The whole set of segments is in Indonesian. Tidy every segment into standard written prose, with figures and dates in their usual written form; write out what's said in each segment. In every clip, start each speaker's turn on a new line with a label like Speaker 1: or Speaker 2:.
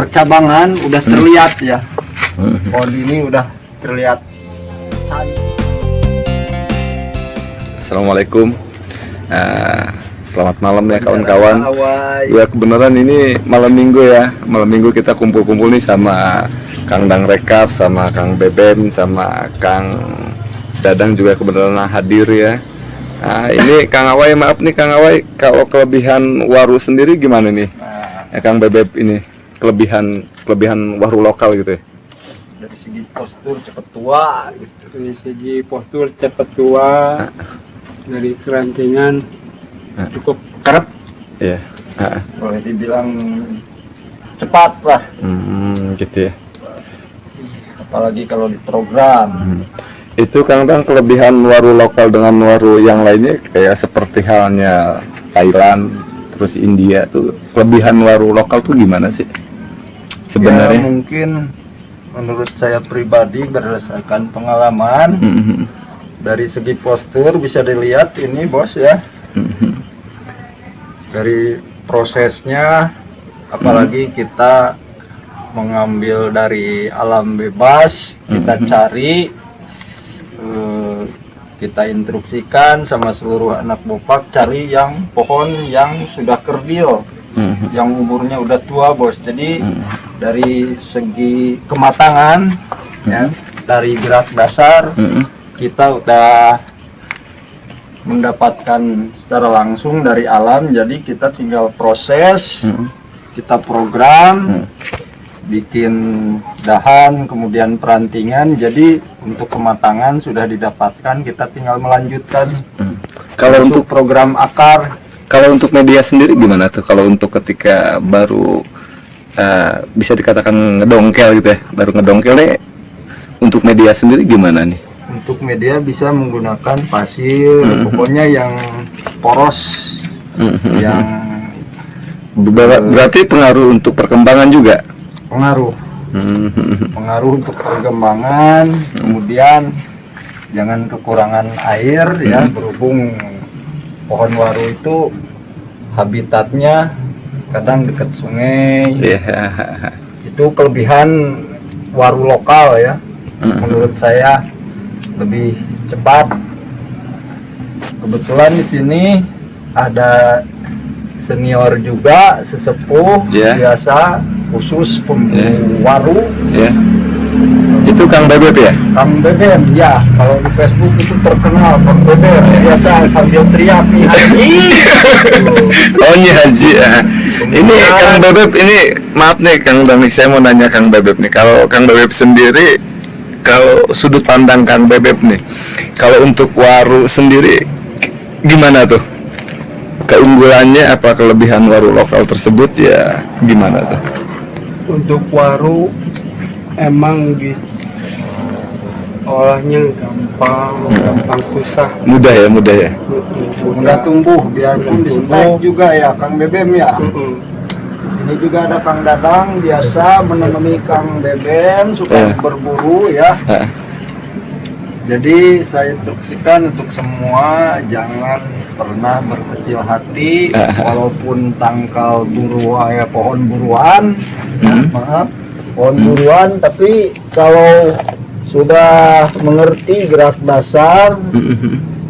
Speaker 1: percabangan udah terlihat ya. Pohon ini udah terlihat cantik.
Speaker 2: Assalamualaikum. Selamat malam ya kawan-kawan. Ya kebenaran ini malam minggu ya. Malam minggu kita kumpul-kumpul nih sama Kang Dang Rekap, sama Kang Beben, sama Kang Dadang juga kebenaran hadir ya. Nah, ini Kang Awai, maaf nih Kang Awai, kalau kelebihan waru sendiri gimana nih? Ya Kang Bebeb ini kelebihan waru lokal gitu ya.
Speaker 1: Dari segi postur cepet tua gitu.
Speaker 3: Dari segi postur cepat tua, dari kerantingan cukup kerap.
Speaker 2: Iya.
Speaker 1: Boleh dibilang cepat lah.
Speaker 2: Gitu ya.
Speaker 1: Apalagi kalau diprogram.
Speaker 2: Itu Kang Dang kelebihan waru lokal dengan waru yang lainnya kayak seperti halnya Thailand terus India tuh, kelebihan waru lokal tuh gimana sih sebenarnya?
Speaker 1: Ya, mungkin menurut saya pribadi berdasarkan pengalaman dari segi postur bisa dilihat ini bos ya. Dari prosesnya, apalagi kita mengambil dari alam bebas, kita cari, kita instruksikan sama seluruh anak bopak cari yang pohon yang sudah kerdil, yang umurnya udah tua bos. Jadi dari segi kematangan ya, dari gerak dasar kita udah mendapatkan secara langsung dari alam. Jadi kita tinggal proses, kita program, bikin dahan, kemudian perantingan. Jadi untuk kematangan sudah didapatkan, kita tinggal melanjutkan.
Speaker 2: Kalau untuk
Speaker 1: program akar,
Speaker 2: kalau untuk media sendiri gimana tuh? Kalau untuk ketika baru bisa dikatakan ngedongkel gitu ya, baru ngedongkel nih, untuk media sendiri gimana nih?
Speaker 1: untuk media bisa menggunakan pasir, pokoknya yang poros, yang
Speaker 2: Berarti pengaruh untuk perkembangan juga?
Speaker 1: pengaruh untuk perkembangan. Kemudian jangan kekurangan air ya, berhubung pohon waru itu habitatnya kadang dekat sungai. Itu kelebihan waru lokal ya, menurut saya lebih cepat. Kebetulan di sini ada senior juga, sesepuh biasa khusus pemburu waru.
Speaker 2: Itu Kang Bebeb ya?
Speaker 1: Kang Beben ya, kalau di Facebook itu terkenal Kang Beben, biasa sambil teriak nih Haji.
Speaker 2: Oh ini Haji ya. Ini Kang Bebeb ini, maaf nih Kang Danik, saya mau nanya Kang Bebeb nih. Kalau Kang Bebeb sendiri, kalau sudut pandang Kang Bebeb nih, kalau untuk waru sendiri gimana tuh? Keunggulannya apa, kelebihan waru lokal tersebut ya gimana tuh?
Speaker 3: Untuk waru emang olahnya gampang susah.
Speaker 2: Mudah ya?
Speaker 1: Mudah tumbuh, biarpun di stek juga ya Kang Bebem ya. Sini juga ada Kang Dadang, biasa menemani Kang Bebem suka berburu ya. Jadi saya instruksikan untuk semua jangan pernah berkecil hati, walaupun tangkal pohon buruan, maaf, pohon buruan, tapi kalau sudah mengerti gerak dasar,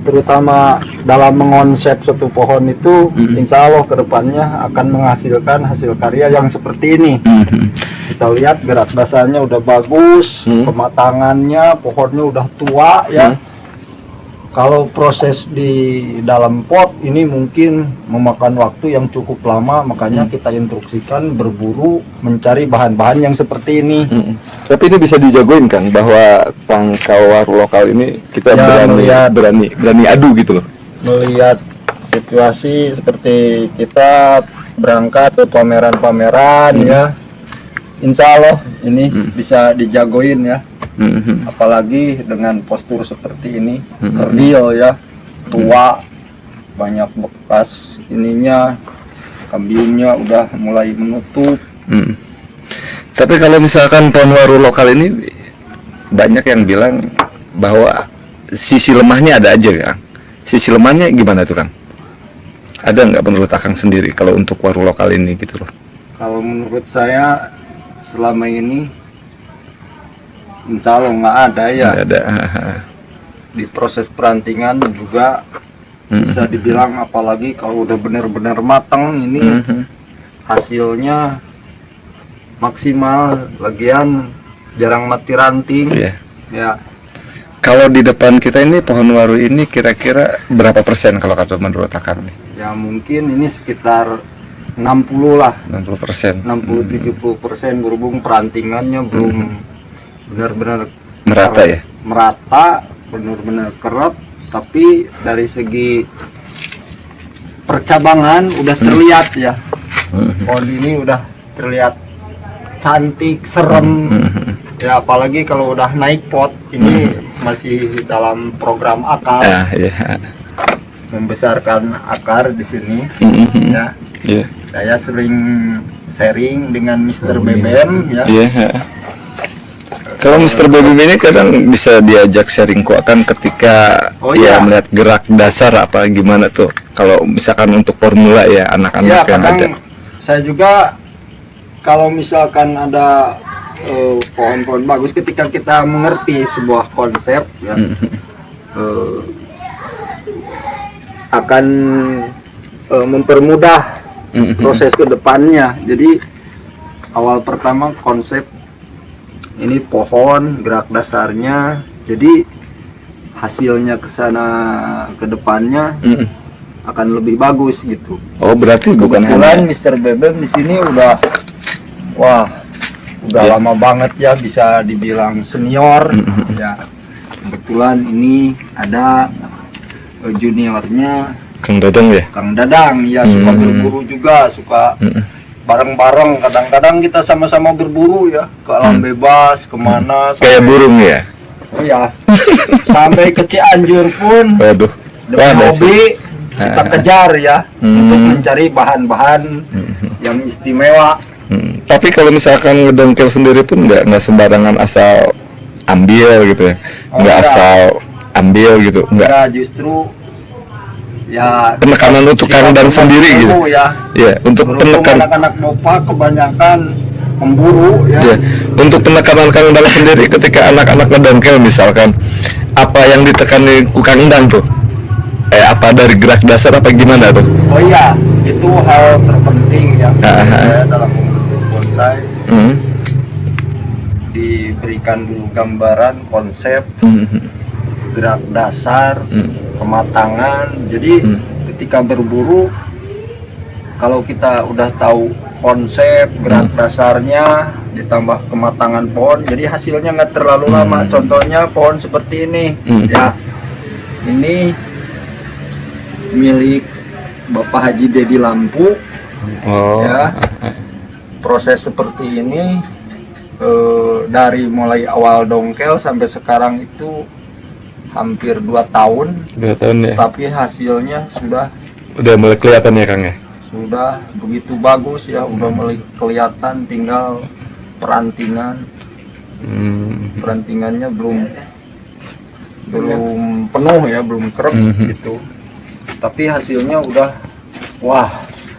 Speaker 1: terutama dalam mengonsep satu pohon itu, insya Allah kedepannya akan menghasilkan hasil karya yang seperti ini. Kita lihat gerak dasarnya udah bagus, kematangannya, pohonnya udah tua ya. Kalau proses di dalam pot ini mungkin memakan waktu yang cukup lama, makanya kita instruksikan berburu mencari bahan-bahan yang seperti ini.
Speaker 2: Tapi ini bisa dijagoin Kang, bahwa tangkal waru lokal ini kita berani adu gitu loh.
Speaker 1: Melihat situasi seperti kita berangkat ke pameran-pameran ya, insya Allah ini bisa dijagoin ya. Apalagi dengan postur seperti ini, kerdil ya, tua, banyak bekas ininya, kambiumnya udah mulai menutup.
Speaker 2: Tapi kalau misalkan pohon waru lokal ini banyak yang bilang bahwa sisi lemahnya ada aja Kang. Sisi lemahnya gimana tuh Kang? Ada nggak menurut Akang sendiri kalau untuk waru lokal ini gitu loh?
Speaker 1: Kalau menurut saya selama ini insya Allah nggak ada ya.
Speaker 2: Nggak ada.
Speaker 1: Di proses perantingan juga bisa dibilang, apalagi kalau udah benar-benar matang ini hasilnya maksimal, lagian jarang mati ranting.
Speaker 2: Iya.
Speaker 1: Ya,
Speaker 2: Kalau di depan kita ini pohon waru ini kira-kira berapa persen kalau kata menurut Akang nih?
Speaker 1: ya mungkin ini sekitar 60 lah,
Speaker 2: 60%.
Speaker 1: 60-70% berhubung perantingannya belum benar-benar
Speaker 2: Merata ya?
Speaker 1: merata, benar-benar kerap. Tapi dari segi percabangan udah terlihat ya, pohon ini udah terlihat cantik, serem ya, apalagi kalau udah naik pot. Ini masih dalam program akar,
Speaker 2: Iya.
Speaker 1: membesarkan akar di sini ya.
Speaker 2: Iya.
Speaker 1: Saya sering sharing dengan Mr. Beben ya.
Speaker 2: Iya. Kalau Mr. Bebem ini kadang bisa diajak sharing kok kan ketika
Speaker 1: iya.
Speaker 2: melihat gerak dasar apa gimana tuh. Kalau misalkan untuk formula ya anak-anak
Speaker 1: Ya,
Speaker 2: yang ada.
Speaker 1: kadang saya juga kalau misalkan ada pohon-pohon bagus, ketika kita mengerti sebuah konsep ya, akan mempermudah proses ke depannya. Jadi awal pertama konsep ini pohon, gerak dasarnya, jadi hasilnya ke sana ke depannya akan lebih bagus gitu.
Speaker 2: Oh, berarti bukan
Speaker 1: Kebetulan
Speaker 2: hanya
Speaker 1: Mr. Bebem di sini udah lama banget ya, bisa dibilang senior ya. Kebetulan ini ada juniornya
Speaker 2: Kang Dadang ya.
Speaker 1: Kang Dadang ya, suka berburu juga, suka bareng-bareng. Kadang-kadang kita sama-sama berburu ya, ke alam bebas, kemana
Speaker 2: Kayak burung ya.
Speaker 1: oh ya, sampai ke Cianjur pun
Speaker 2: Waduh.
Speaker 1: demi
Speaker 2: Ada sih.
Speaker 1: hobi kita kejar ya, untuk mencari bahan-bahan yang istimewa.
Speaker 2: Tapi kalau misalkan ngedongkel sendiri pun nggak sembarangan asal ambil gitu ya.
Speaker 1: Oh,
Speaker 2: Nggak
Speaker 1: enggak.
Speaker 2: asal ambil gitu. Nggak.
Speaker 1: Ya justru ya
Speaker 2: Penekanan untuk
Speaker 1: kita
Speaker 2: Kang Dadang sendiri gitu.
Speaker 1: berburu ya.
Speaker 2: Ya, untuk
Speaker 1: Berhubung
Speaker 2: penekan.
Speaker 1: anak-anak Bopa kebanyakan memburu ya.
Speaker 2: Ya, untuk penekanan Kang Dadang sendiri ketika anak-anak ngedongkel misalkan apa yang ditekani ku Kang Dadang tuh? Apa dari gerak dasar apa gimana tuh?
Speaker 1: Oh iya, itu hal terpenting ya saya dalam membentuk bonsai. Diberikan dulu gambaran konsep, gerak dasar, kematangan. Jadi ketika berburu, kalau kita udah tahu konsep, gerak dasarnya, ditambah kematangan pohon, jadi hasilnya nggak terlalu lama. Contohnya pohon seperti ini ya, ini milik Bapak Haji Dedi Lampu.
Speaker 2: Oh.
Speaker 1: Ya, proses seperti ini dari mulai awal dongkel sampai sekarang itu hampir 2 tahun,
Speaker 2: 2 tahun ya.
Speaker 1: tapi hasilnya
Speaker 2: Udah mulai kelihatan ya Kang ya.
Speaker 1: sudah begitu bagus ya, udah mulai kelihatan, tinggal perantingan. Perantingannya belum penuh ya, belum kerep gitu. Tapi hasilnya udah wah.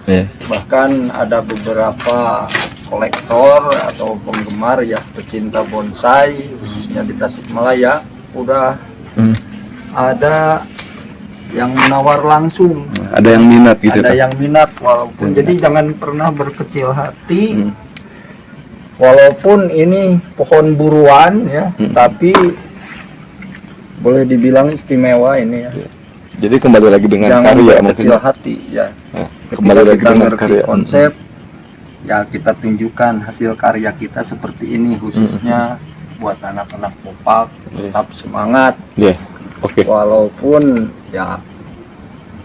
Speaker 2: Ya.
Speaker 1: Bahkan ada beberapa kolektor atau penggemar ya, pecinta bonsai khususnya di Tasikmalaya, udah ada yang menawar langsung,
Speaker 2: Ada yang minat gitu
Speaker 1: ada
Speaker 2: Kang.
Speaker 1: yang minat. Walaupun jadi jangan pernah berkecil hati, walaupun ini pohon buruan ya, tapi boleh dibilang istimewa ini ya.
Speaker 2: Jadi kembali lagi dengan
Speaker 1: Jangan
Speaker 2: karya
Speaker 1: berkecil
Speaker 2: mungkin.
Speaker 1: hati ya.
Speaker 2: Kembali
Speaker 1: Ketika
Speaker 2: lagi
Speaker 1: kita
Speaker 2: dengan
Speaker 1: ngerti
Speaker 2: karya.
Speaker 1: konsep, ya kita tunjukkan hasil karya kita seperti ini, khususnya buat anak-anak Bopak. Tetap semangat
Speaker 2: Ya. Oke.
Speaker 1: walaupun ya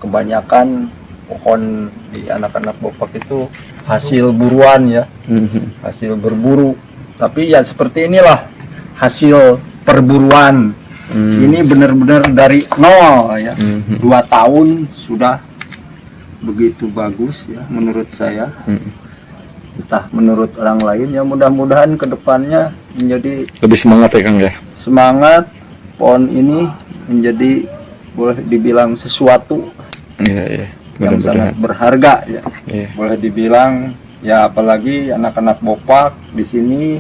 Speaker 1: kebanyakan pohon di anak-anak Bopak itu hasil buruan ya, hasil berburu. Tapi ya seperti inilah hasil perburuan. Ini benar-benar dari nol ya. 2 tahun sudah begitu bagus ya menurut saya. Entah menurut orang lain ya, mudah-mudahan kedepannya menjadi
Speaker 2: Lebih semangat ya Kang ya.
Speaker 1: semangat. Pohon ini menjadi boleh dibilang sesuatu
Speaker 2: Iya, iya.
Speaker 1: yang
Speaker 2: Mudah-mudahan.
Speaker 1: sangat berharga ya.
Speaker 2: Iya.
Speaker 1: Boleh dibilang Ya apalagi anak-anak Bopak di sini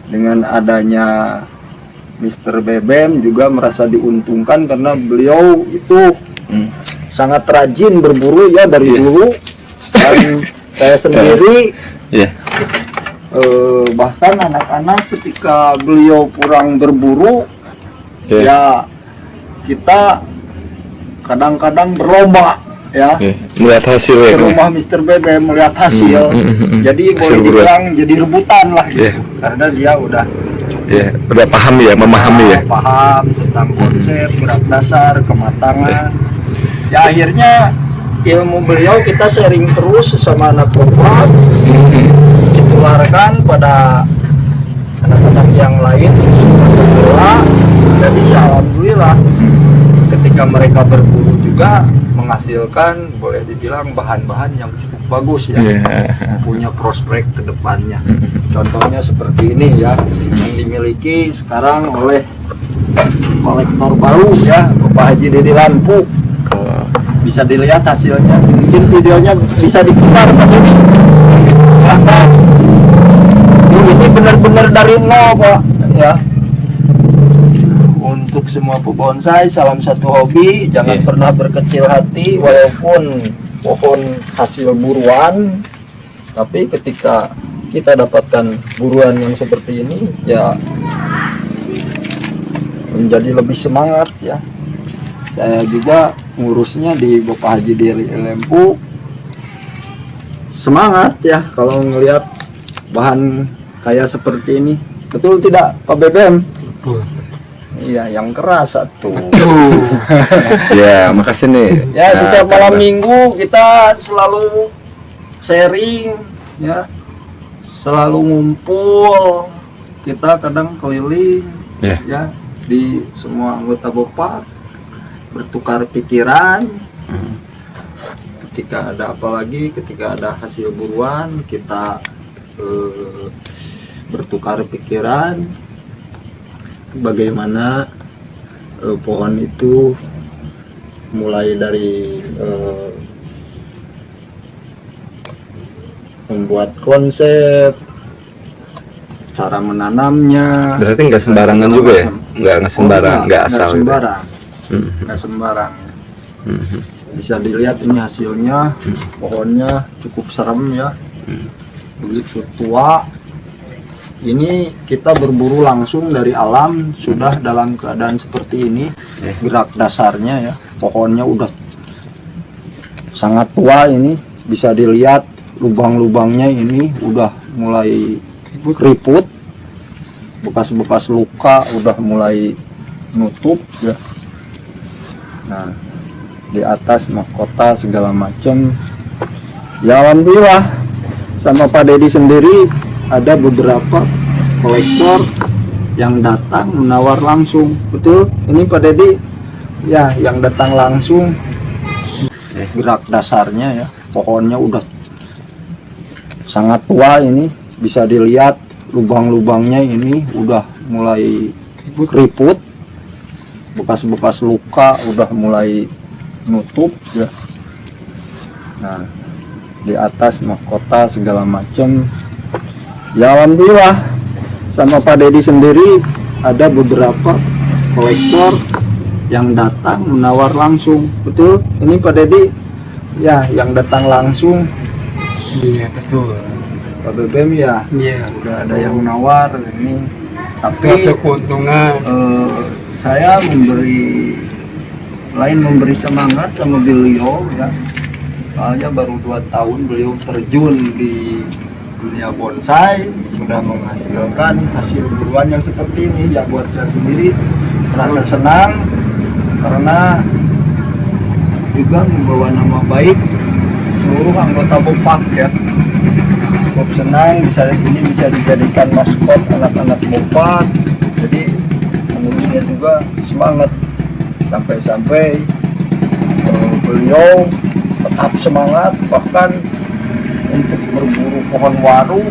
Speaker 1: dengan adanya Mr. Bebem juga merasa diuntungkan karena beliau itu sangat rajin berburu ya dari dulu, dan saya sendiri bahkan anak-anak ketika beliau kurang berburu ya kita kadang-kadang berlomba ya
Speaker 2: melihat hasil
Speaker 1: ke
Speaker 2: ya.
Speaker 1: rumah Mr. Bebem melihat hasil. Jadi
Speaker 2: Hasil
Speaker 1: boleh
Speaker 2: buruan.
Speaker 1: dibilang jadi rebutan lah gitu.
Speaker 2: Iya.
Speaker 1: Karena dia udah
Speaker 2: Udah paham ya, memahami ya.
Speaker 1: paham tentang konsep gerak dasar kematangan. Ya akhirnya ilmu beliau kita sharing terus sesama anak Bopak, ditularkan pada anak-anak yang lain sepak bola. Jadi ya alhamdulillah ketika mereka berburu juga menghasilkan boleh dibilang bahan-bahan yang cukup bagus ya, punya prospek ke depannya. Contohnya seperti ini ya, yang dimiliki sekarang oleh kolektor baru ya, Bapak Haji Dede Lampu. Bisa dilihat hasilnya, mungkin videonya bisa diputar tadi. Silahkan. Ini benar-benar dari nol Pak ya. Untuk semua pebonsai, salam satu hobi, jangan pernah berkecil hati walaupun pohon hasil buruan, tapi ketika kita dapatkan buruan yang seperti ini ya menjadi lebih semangat ya. Saya juga ngurusnya di Bapak Haji Dede Lampu, semangat ya kalau ngelihat bahan kayak seperti ini. Betul tidak Pak Bebem?
Speaker 3: Betul.
Speaker 1: Iya, yang keras satu.
Speaker 2: Ya, makasih nih.
Speaker 1: Ya, setiap
Speaker 2: Nah,
Speaker 1: malam minggu kita selalu sharing ya. Selalu ngumpul. Kita kadang keliling ya di semua anggota Bopak, bertukar pikiran. Ketika ada apalagi ketika ada hasil buruan kita bertukar pikiran bagaimana pohon itu mulai dari membuat konsep, cara menanamnya.
Speaker 2: Berarti nggak sembarangan juga ya? Nggak sembarang, nggak asal. Gitu.
Speaker 1: Sembarang, nggak sembarang. Bisa dilihat ini hasilnya, pohonnya cukup serem ya, begitu tua. Ini kita berburu langsung dari alam, sudah dalam keadaan seperti ini. Gerak dasarnya ya, pohonnya udah sangat tua ini, bisa dilihat lubang-lubangnya ini udah mulai keriput, bekas-bekas luka udah mulai nutup ya. Nah, di atas mahkota segala macam. Ya alhamdulillah, sama Pak Dedi sendiri ada beberapa kolektor yang datang menawar langsung. Betul, ini Pak Dedi ya yang datang langsung. Gerak dasarnya ya, pohonnya udah sangat tua ini, bisa dilihat lubang-lubangnya ini udah mulai keriput, bekas-bekas luka udah mulai nutup ya. Nah, di atas mahkota segala macam. Ya alhamdulillah, sama Pak Dedi sendiri ada beberapa kolektor yang datang menawar langsung. Betul, ini Pak Dedi ya yang datang langsung.
Speaker 3: Iya betul.
Speaker 1: Pak Bebem ya
Speaker 3: Iya.
Speaker 1: udah ada yang menawar ini, tapi
Speaker 3: Suatu keuntungan.
Speaker 1: saya selain memberi semangat sama beliau ya, soalnya baru 2 tahun beliau terjun di dunia bonsai, sudah menghasilkan hasil buruan yang seperti ini ya. Buat saya sendiri merasa senang karena juga membawa nama baik seluruh anggota Bopak ya. Cukup senang bisa dijadikan maskot anak-anak Bopak. Jadi menurutnya juga semangat sampai beliau tetap semangat, bahkan untuk berburu pohon waru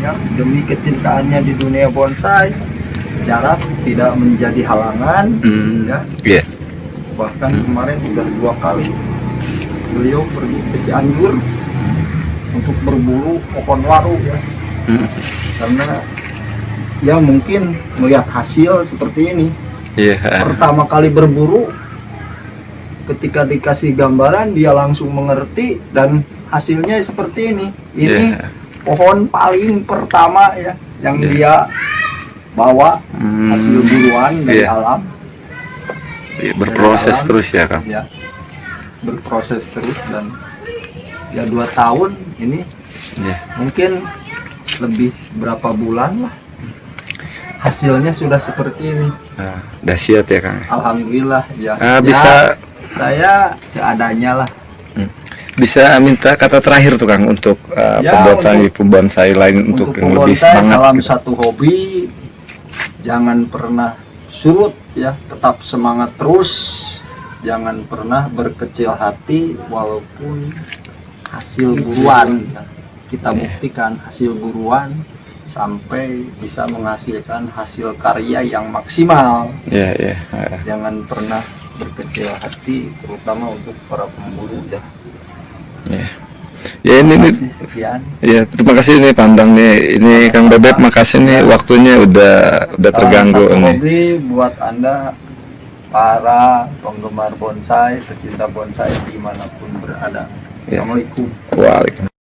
Speaker 1: ya, demi kecintaannya di dunia bonsai. Jarak tidak menjadi halangan ya. Bahkan kemarin udah 2 kali beliau pergi ke Cianjur untuk berburu pohon waru ya. Karena ya mungkin melihat hasil seperti ini.
Speaker 2: Iya.
Speaker 1: Pertama kali berburu, ketika dikasih gambaran dia langsung mengerti dan hasilnya seperti ini. Ini pohon paling pertama ya yang dia bawa hasil buruan dari alam.
Speaker 2: Berproses
Speaker 1: alam,
Speaker 2: terus ya Kang.
Speaker 1: Ya, berproses terus dan ya 2 tahun ini mungkin lebih berapa bulan lah hasilnya sudah seperti ini.
Speaker 2: Dahsyat ya Kang.
Speaker 1: Alhamdulillah ya.
Speaker 2: Bisa
Speaker 1: saya seadanya lah.
Speaker 2: Bisa minta kata terakhir tuh Kang untuk pembonsai lain untuk yang lebih
Speaker 1: pembonsai,
Speaker 2: semangat.
Speaker 1: salam satu hobi, jangan pernah surut ya, tetap semangat terus, jangan pernah berkecil hati walaupun hasil buruan. Kita buktikan hasil buruan sampai bisa menghasilkan hasil karya yang maksimal. Jangan pernah berkecil hati, terutama untuk para pemburu ya.
Speaker 2: Ya ini
Speaker 1: Sekian.
Speaker 2: ya terima kasih nih Pandang nih, ini Kang Bebek makasih nih waktunya udah terganggu
Speaker 1: Satu
Speaker 2: nih.
Speaker 1: hobi buat Anda para penggemar bonsai, pecinta bonsai dimanapun berada. Assalamualaikum.
Speaker 2: Waalaikumsalam.